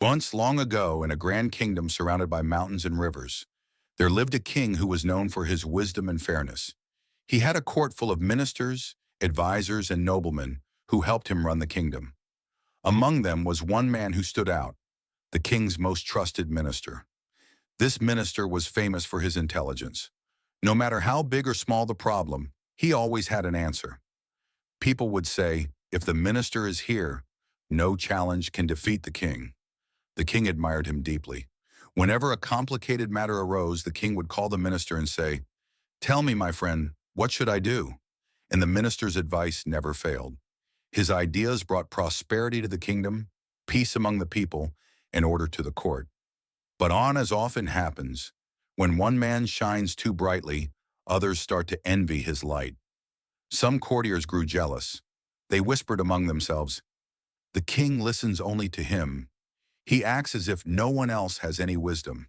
Once, long ago, in a grand kingdom surrounded by mountains and rivers, there lived a king who was known for his wisdom and fairness. He had a court full of ministers, advisors, and noblemen who helped him run the kingdom. Among them was one man who stood out, the king's most trusted minister. This minister was famous for his intelligence. No matter how big or small the problem, he always had an answer. People would say, if the minister is here, no challenge can defeat the king. The king admired him deeply. Whenever a complicated matter arose, the king would call the minister and say, "Tell me, my friend, what should I do?" And the minister's advice never failed. His ideas brought prosperity to the kingdom, peace among the people, and order to the court. But on as often happens, when one man shines too brightly, others start to envy his light. Some courtiers grew jealous. They whispered among themselves, "The king listens only to him. He acts as if no one else has any wisdom."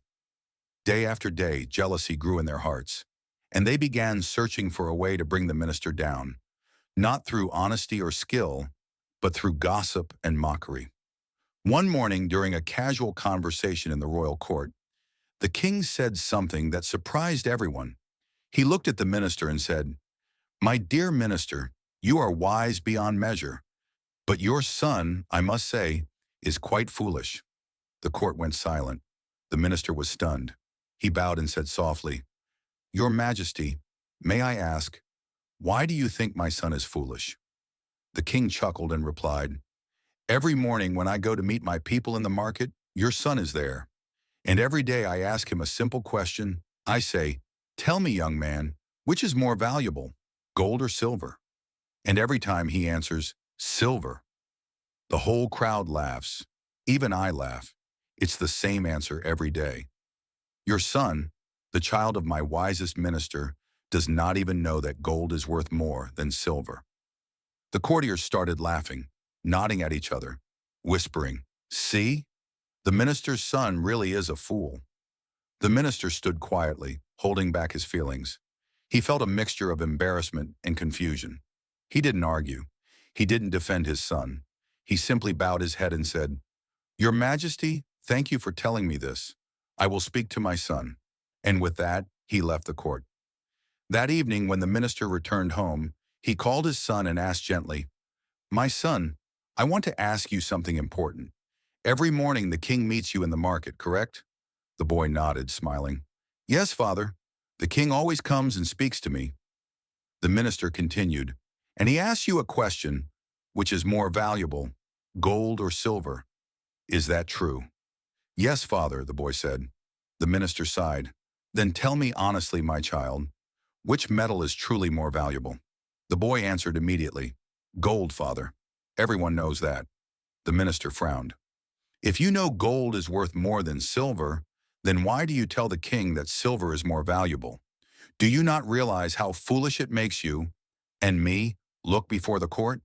Day after day, jealousy grew in their hearts, and they began searching for a way to bring the minister down, not through honesty or skill, but through gossip and mockery. One morning, during a casual conversation in the royal court, the king said something that surprised everyone. He looked at the minister and said, "My dear minister, you are wise beyond measure, but your son, I must say, is quite foolish." The court went silent. The minister was stunned. He bowed and said softly, "Your Majesty, may I ask, why do you think my son is foolish?" The king chuckled and replied, "Every morning when I go to meet my people in the market, your son is there. And every day I ask him a simple question. I say, 'Tell me, young man, which is more valuable, gold or silver?' And every time he answers, 'Silver.' The whole crowd laughs. Even I laugh. It's the same answer every day. Your son, the child of my wisest minister, does not even know that gold is worth more than silver." The courtiers started laughing, nodding at each other, whispering, "See? The minister's son really is a fool." The minister stood quietly, holding back his feelings. He felt a mixture of embarrassment and confusion. He didn't argue. He didn't defend his son. He simply bowed his head and said, "Your Majesty, thank you for telling me this. I will speak to my son." And with that, he left the court. That evening, when the minister returned home, he called his son and asked gently, "My son, I want to ask you something important. Every morning the king meets you in the market, correct?" The boy nodded, smiling. "Yes, father. The king always comes and speaks to me." The minister continued, "And he asks you a question, which is more valuable, gold or silver? Is that true?" "Yes, father," the boy said. The minister sighed. "Then tell me honestly, my child, which metal is truly more valuable?" The boy answered immediately, "Gold, father. Everyone knows that." The minister frowned. "If you know gold is worth more than silver, then why do you tell the king that silver is more valuable? Do you not realize how foolish it makes you, and me, look before the court?"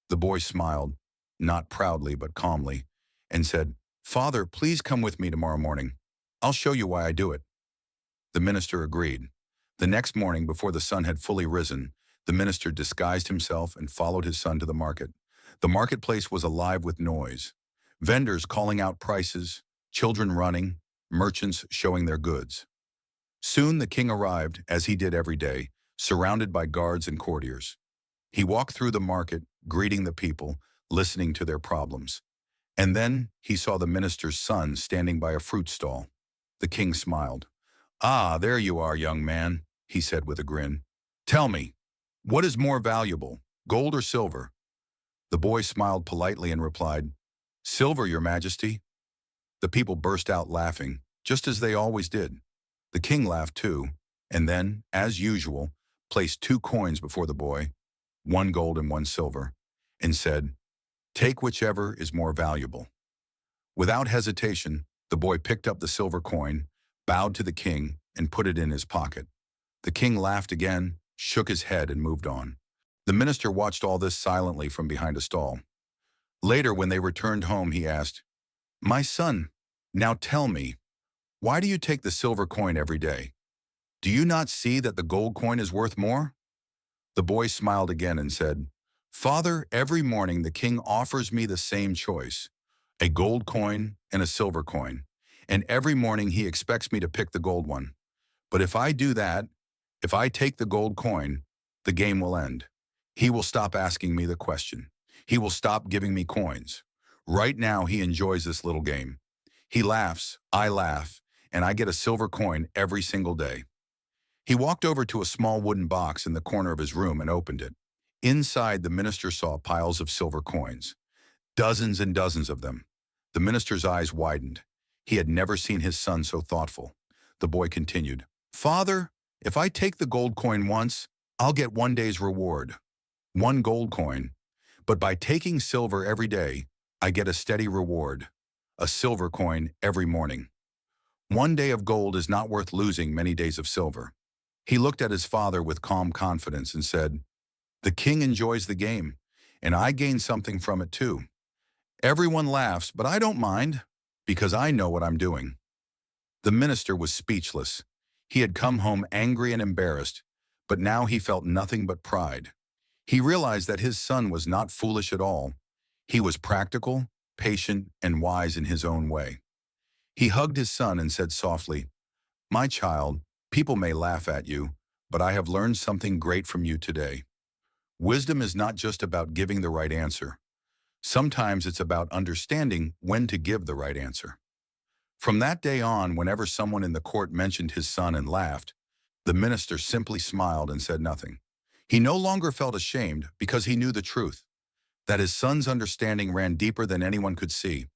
The boy smiled, not proudly but calmly, and said, "Father, please come with me tomorrow morning. I'll show you why I do it." The minister agreed. The next morning, before the sun had fully risen, the minister disguised himself and followed his son to the market. The marketplace was alive with noise. Vendors calling out prices, children running, merchants showing their goods. Soon the king arrived, as he did every day, surrounded by guards and courtiers. He walked through the market, greeting the people, listening to their problems. And then he saw the minister's son standing by a fruit stall. The king smiled. "Ah, there you are, young man," he said with a grin. "Tell me, what is more valuable, gold or silver?" The boy smiled politely and replied, "Silver, your Majesty." The people burst out laughing, just as they always did. The king laughed too, and then, as usual, placed 2 coins before the boy, one gold and one silver, and said, "Take whichever is more valuable." Without hesitation, the boy picked up the silver coin, bowed to the king, and put it in his pocket. The king laughed again, shook his head, and moved on. The minister watched all this silently from behind a stall. Later, when they returned home, he asked, "My son, now tell me, why do you take the silver coin every day? Do you not see that the gold coin is worth more?" The boy smiled again and said, "Father, every morning the king offers me the same choice, a gold coin and a silver coin. And every morning he expects me to pick the gold one. But if I do that, if I take the gold coin, the game will end. He will stop asking me the question. He will stop giving me coins. Right now, he enjoys this little game. He laughs, I laugh, and I get a silver coin every single day. He walked over to a small wooden box in the corner of his room and opened it. Inside, the minister saw piles of silver coins, dozens and dozens of them. The minister's eyes widened. He had never seen his son so thoughtful. The boy continued, "Father, if I take the gold coin once, I'll get one day's reward. One gold coin. But by taking silver every day, I get a steady reward. A silver coin every morning. One day of gold is not worth losing many days of silver." He looked at his father with calm confidence and said, "The king enjoys the game, and I gain something from it too. Everyone laughs, but I don't mind, because I know what I'm doing." The minister was speechless. He had come home angry and embarrassed, but now he felt nothing but pride. He realized that his son was not foolish at all. He was practical, patient, and wise in his own way. He hugged his son and said softly, "My child, people may laugh at you, but I have learned something great from you today. Wisdom is not just about giving the right answer. Sometimes it's about understanding when to give the right answer." From that day on, whenever someone in the court mentioned his son and laughed, the minister simply smiled and said nothing. He no longer felt ashamed because he knew the truth, that his son's understanding ran deeper than anyone could see.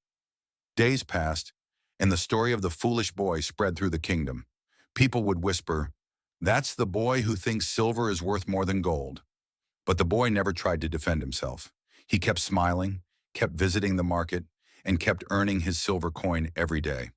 Days passed, and the story of the foolish boy spread through the kingdom. People would whisper, "That's the boy who thinks silver is worth more than gold." But the boy never tried to defend himself. He kept smiling, kept visiting the market, and kept earning his silver coin every day.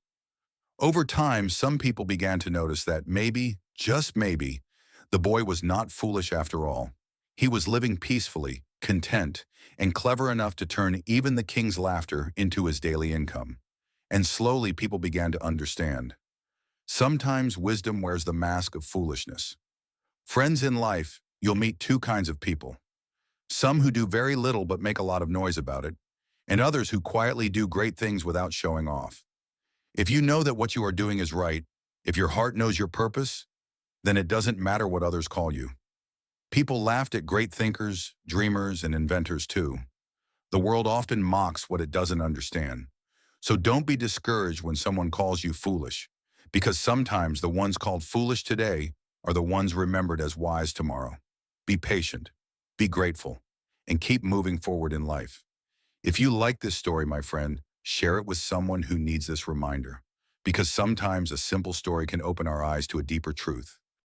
Over time, some people began to notice that maybe, just maybe, the boy was not foolish after all. He was living peacefully, content, and clever enough to turn even the king's laughter into his daily income. And slowly people began to understand. Sometimes wisdom wears the mask of foolishness. Friends in life, you'll meet two kinds of people. Some who do very little but make a lot of noise about it, and others who quietly do great things without showing off. If you know that what you are doing is right, if your heart knows your purpose, then it doesn't matter what others call you. People laughed at great thinkers, dreamers, and inventors too. The world often mocks what it doesn't understand. So don't be discouraged when someone calls you foolish, because sometimes the ones called foolish today are the ones remembered as wise tomorrow. Be patient, be grateful, and keep moving forward in life. If you like this story, my friend, share it with someone who needs this reminder, because sometimes a simple story can open our eyes to a deeper truth.